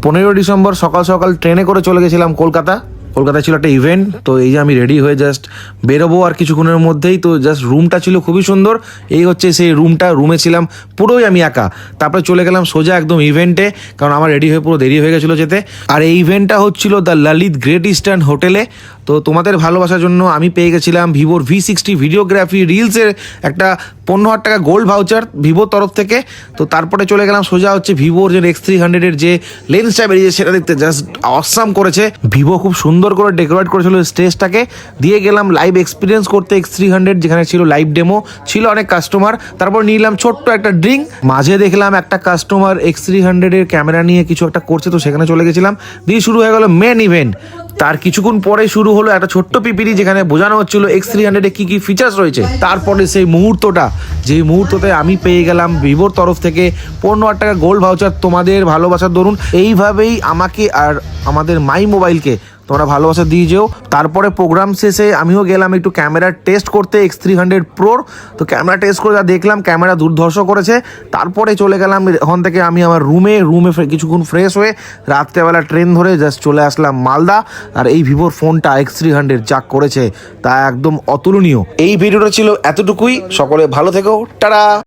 15 December সকাল সকাল ট্রেনে করে চলে গেছিলাম কলকাতায় ছিল একটা ইভেন্ট। তো এই যে আমি রেডি হয়ে জাস্ট বেরোবো আর কিছুক্ষণের মধ্যেই। তো জাস্ট রুমটা ছিল খুবই সুন্দর, এই হচ্ছে সেই রুমে ছিলাম পুরোই আমি একা। তারপরে চলে গেলাম সোজা একদম ইভেন্টে, কারণ আমার রেডি হয়ে পুরো দেরি হয়ে গেছিলো যেতে। আর এই ইভেন্টটা হচ্ছিল দ্য ললিত গ্রেট ইস্টার্ন হোটেলে। তো তোমাদের ভালোবাসার জন্য আমি পেয়ে গেছিলাম ভিভোর V60 ভিডিওগ্রাফি রিলসের একটা 15,000 টাকা গোল্ড ভাউচার ভিভোর তরফ থেকে। তো তারপরে চলে গেলাম সোজা হচ্ছে ভিভোর যে X300 এর যে লেন্সটা বেরিয়েছে সেটা দেখতে, জাস্ট অসাম করেছে ভিভো, খুব সুন্দর করে ডেকোরেট করেছিল স্টেজটাকে। দিয়ে গেলাম লাইভ এক্সপিরিয়েন্স করতে X300, যেখানে ছিল লাইভ ডেমো, ছিল অনেক কাস্টমার। তারপর নিলাম ছোট্ট একটা ড্রিঙ্ক। মাঝে দেখলাম একটা কাস্টমার X300 এর ক্যামেরা নিয়ে কিছু একটা করছে, তো সেখানে চলে গেছিলাম। দিয়ে শুরু হয়ে গেল মেন ইভেন্ট। তার কিছুক্ষণ পরে শুরু হলো একটা ছোট্ট পিপিটি, যেখানে বোঝানো হচ্ছিল X300 এ কি কি ফিচার্স রয়েছে। তারপরে সেই মুহূর্তটা, যেই মুহূর্ততে আমি পেয়ে গেলাম ভিভোর তরফ থেকে 15,000 টাকা গোল্ড ভাউচার তোমাদের ভালোবাসার দরুন। এইভাবেই আমাকে আর আমাদের মাই মোবাইলকে তোমরা ভালোবাসা দিয়ে যেও। তারপরে প্রোগ্রাম শেষে আমিও গেলাম একটু ক্যামেরার টেস্ট করতে X300 Proর। তো ক্যামেরা টেস্ট করে যা দেখলাম, ক্যামেরা দুর্ধর্ষ করেছে। তারপরে চলে গেলাম ওখান থেকে আমি আমার রুমে কিছুক্ষণ ফ্রেশ হয়ে রাত্রেবেলা ট্রেন ধরে জাস্ট চলে আসলাম মালদা। আর এই ভিভোর ফোনটা X300 যা করেছে তা একদম অতুলনীয়। এই ভিডিওটা ছিল এতটুকুই, সকলে ভালো থেকো, টাটা।